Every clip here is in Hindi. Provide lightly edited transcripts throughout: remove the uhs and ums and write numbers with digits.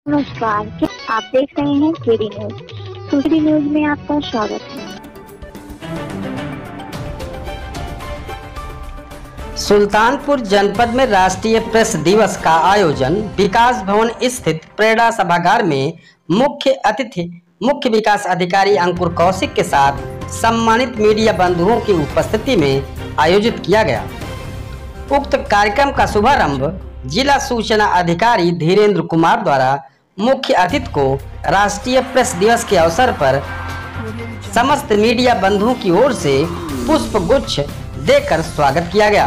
नमस्कार, क्या आप देख रहे हैं केडी न्यूज। केडी न्यूज में आपका स्वागत है। सुल्तानपुर जनपद में राष्ट्रीय प्रेस दिवस का आयोजन विकास भवन स्थित प्रेरणा सभागार में मुख्य अतिथि मुख्य विकास अधिकारी अंकुर कौशिक के साथ सम्मानित मीडिया बंधुओं की उपस्थिति में आयोजित किया गया। उक्त कार्यक्रम का शुभारंभ जिला सूचना अधिकारी धीरेन्द्र कुमार द्वारा मुख्य अतिथि को राष्ट्रीय प्रेस दिवस के अवसर पर समस्त मीडिया बंधुओं की ओर से पुष्प गुच्छ देकर स्वागत किया गया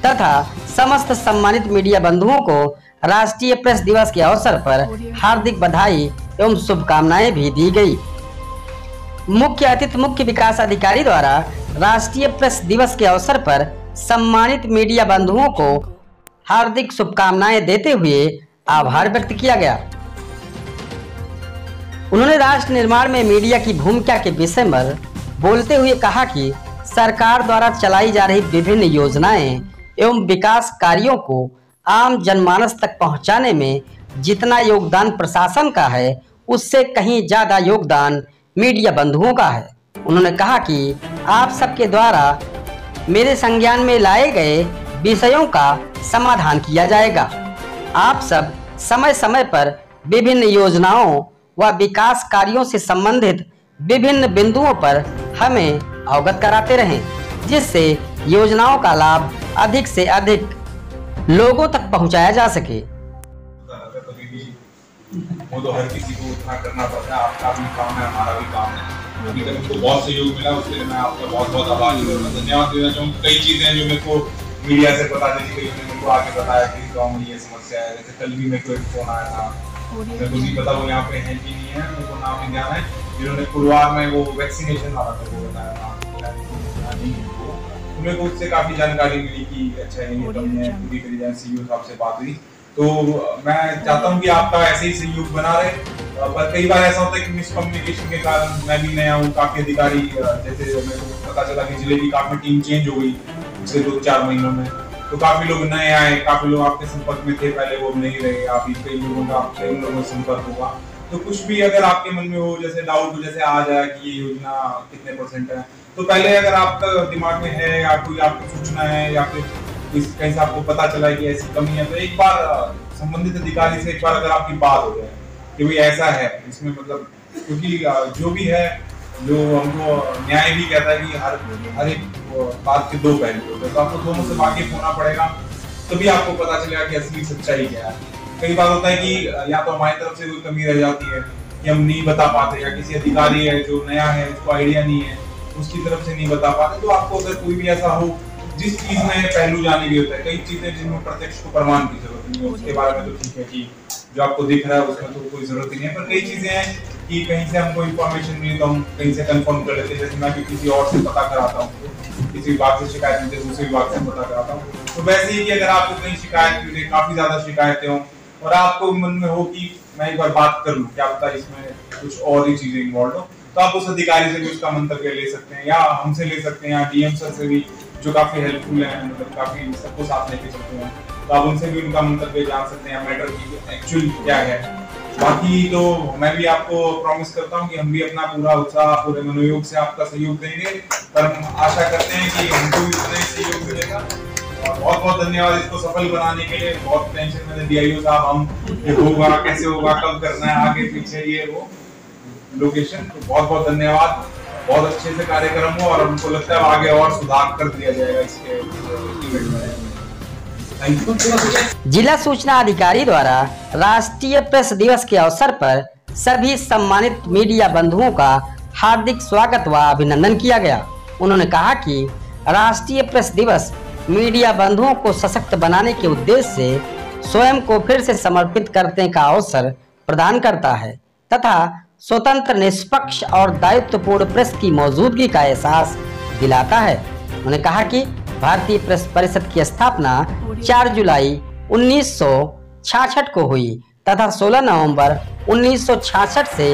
तथा समस्त सम्मानित मीडिया बंधुओं को राष्ट्रीय प्रेस दिवस के अवसर पर हार्दिक बधाई एवं शुभकामनाएं भी दी गई। मुख्य अतिथि मुख्य विकास अधिकारी द्वारा राष्ट्रीय प्रेस दिवस के अवसर पर सम्मानित मीडिया बंधुओं को हार्दिक शुभकामनाएं देते हुए आभार व्यक्त किया गया। उन्होंने राष्ट्र निर्माण में मीडिया की भूमिका के विषय पर बोलते हुए कहा कि सरकार द्वारा चलाई जा रही विभिन्न योजनाएं एवं विकास कार्यों को आम जनमानस तक पहुंचाने में जितना योगदान प्रशासन का है उससे कहीं ज्यादा योगदान मीडिया बंधुओं का है। उन्होंने कहा कि आप सबके द्वारा मेरे संज्ञान में लाए गए विषयों का समाधान किया जाएगा। आप सब समय समय पर विभिन्न योजनाओं व विकास कार्यों से संबंधित विभिन्न बिंदुओं पर हमें अवगत कराते रहें, जिससे योजनाओं का लाभ अधिक से अधिक लोगों तक पहुंचाया जा सके। वो तो हर किसी को उतना करना पड़ता है, आपका भी काम है, हमारा भी काम है। अभी तक मुझको बहुत सहयोग मिला, उसके लिए मैं आपका बहुत बहुत आभारी हूँ। मैं धन्यवाद देना चाहूँगा। कई चीजें जो मेरे को मीडिया से पता चली, कई मेरे को आके बताया कि गाँव में ये समस्या है। जैसे कल भी मेरे को एक फोन आया था, मेरे को नहीं पता वो यहाँ पे है कि नहीं है, मेरे को नाम नहीं ध्यान है, जिन्होंने पुलवार में वो वैक्सीनेशन वाला मेरे को बताया। मेरे को उससे काफी जानकारी मिली कि अच्छा ये पूरी करी जाए। सीईओ साहब से बात हुई, तो मैं चाहता हूँ कि आपका ऐसे ही सहयोग बना रहे। पर कई बार ऐसा होता है कि मिसकम्युनिकेशन के कारण, मैं भी नया हूँ, काफी अधिकारी, जैसे मेरे को पता चला कि जिले की काफी टीम चेंज हो गई पिछले 2-4 महीनों में, तो काफी लोग नए आए, काफी लोग आपके संपर्क में थे पहले, वो नहीं रहे। आप कई लोगों से संपर्क होगा, तो कुछ भी अगर आपके मन में हो, जैसे डाउट हो, जैसे आ जाए कि ये योजना कितने % है, तो पहले अगर आपका दिमाग में है या कोई आपको सूचना है या फिर कहीं से आपको पता चला कि ऐसी कमी है, तो एक बार संबंधित अधिकारी से एक बार अगर आपकी बात हो जाए कि भाई ऐसा है इसमें, मतलब क्योंकि जो भी है, जो हमको न्याय भी कहता है कि हर एक बात के 2 पहलू होते हैं, तो आपको दोनों से वाकिफ होना पड़ेगा, तभी आपको पता चलेगा कि असली सच्चाई क्या है। कई बार होता है कि या तो हमारी तरफ से कोई कमी रह जाती है कि हम नहीं बता पाते, या किसी अधिकारी है जो नया है, उसको आइडिया नहीं है, उसकी तरफ से नहीं बता पाते। तो आपको अगर कोई भी ऐसा हो जिस चीज में पहलू जाने की होता है, कई चीजें जिनमें प्रत्यक्ष को प्रमाण की जरूरत नहीं है, उसके बारे में तो ठीक है कि जो आपको दिख रहा है उसमें तो कोई जरूरत ही नहीं है। पर कई चीजें हैं कि कहीं से हमको इन्फॉर्मेशन मिली तो हम कहीं से कंफर्म कर लेते हैं। जैसे मैं भी किसी और से पता कराता हूँ, किसी विभाग से शिकायत मिलती है, दूसरे विभाग से पता कराता हूँ। तो वैसे ही कि अगर आपको कहीं शिकायत मिले, काफी ज्यादा शिकायतें हों, और आपको मन में हो कि मैं एक बार बात कर लूं, क्या पता इसमें कुछ और ही चीजें इन्वॉल्व हो, तो आप उस अधिकारी से भी उसका मंतव्य ले सकते हैं, या हमसे ले सकते हैं, या डीएम सर से भी, जो काफी हेल्पफुल है, मतलब काफी सबको साथ लेके चलते हैं, तो आप उनसे भी उनका मंतव्य जान सकते हैं, मैटर की एक्चुअल क्या है। बाकी तो मैं भी आपको प्रॉमिस करता हूँ कि हम भी अपना पूरा उत्साह, पूरे मनोयोग से आपका सहयोग देंगे, पर हम आशा करते हैं कि हमको भी उतना ही सहयोग मिलेगा। और बहुत बहुत धन्यवाद इसको सफल बनाने के लिए। बहुत टेंशन में डीआईओ साहब, हम ये होगा कैसे होगा, कब करना है, आगे पीछे ये वो लोकेशन, तो बहुत बहुत धन्यवाद। बहुत अच्छे से कार्यक्रम हो और हमको लगता है आगे और सुधार कर दिया जाएगा इसके इवेंट में। जिला सूचना अधिकारी द्वारा राष्ट्रीय प्रेस दिवस के अवसर पर सभी सम्मानित मीडिया बंधुओं का हार्दिक स्वागत व अभिनंदन किया गया। उन्होंने कहा कि राष्ट्रीय प्रेस दिवस मीडिया बंधुओं को सशक्त बनाने के उद्देश्य से स्वयं को फिर से समर्पित करने का अवसर प्रदान करता है तथा स्वतंत्र, निष्पक्ष और दायित्वपूर्ण प्रेस की मौजूदगी का एहसास दिलाता है। उन्होंने कहा कि भारतीय प्रेस परिषद की स्थापना 4 जुलाई 1966 को हुई तथा 16 नवंबर 1966 से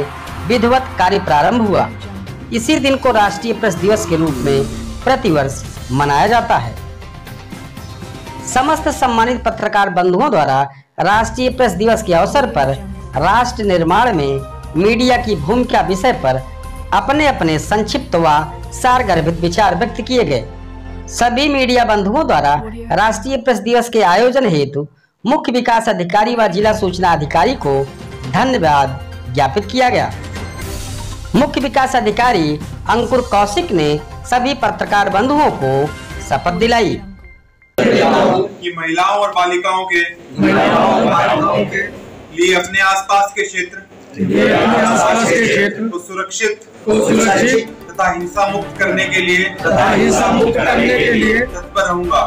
विधिवत कार्य प्रारंभ हुआ। इसी दिन को राष्ट्रीय प्रेस दिवस के रूप में प्रतिवर्ष मनाया जाता है। समस्त सम्मानित पत्रकार बंधुओं द्वारा राष्ट्रीय प्रेस दिवस के अवसर पर राष्ट्र निर्माण में मीडिया की भूमिका विषय पर अपने अपने संक्षिप्त व सारगर्भित विचार व्यक्त किए गए। सभी मीडिया बंधुओं द्वारा राष्ट्रीय प्रेस दिवस के आयोजन हेतु मुख्य विकास अधिकारी व जिला सूचना अधिकारी को धन्यवाद ज्ञापित किया गया। मुख्य विकास अधिकारी अंकुर कौशिक ने सभी पत्रकार बंधुओं को शपथ दिलाई कि महिलाओं और बालिकाओं के लिए अपने आसपास के क्षेत्र को सुरक्षित तथा हिंसा मुक्त करने के लिए तत्पर रहूंगा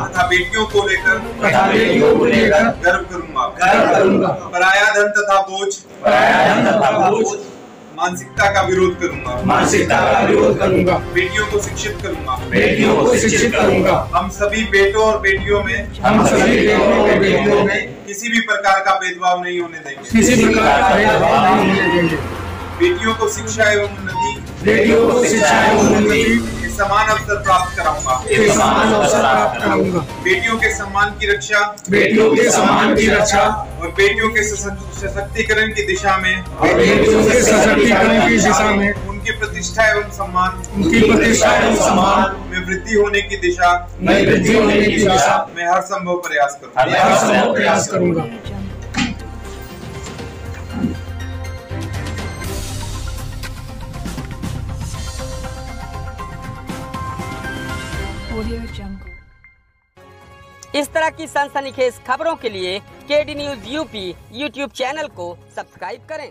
तथा बेटियों को लेकर गर्व करूंगा। पराया धन तथा बोझ मानसिकता का विरोध करूंगा। बेटियों को शिक्षित करूंगा। हम सभी बेटों और बेटियों में किसी भी प्रकार का भेदभाव नहीं होने देंगे। बेटियों को शिक्षा एवं उन्नति समान अवसर प्राप्त कराऊंगा। बेटियों के सम्मान की रक्षा और बेटियों के सशक्तिकरण की दिशा में उनकी प्रतिष्ठा एवं सम्मान में वृद्धि होने की दिशा में हर संभव प्रयास करूंगा। इस तरह की सनसनीखेज खबरों के लिए KD news UP YouTube channel को सब्सक्राइब करें।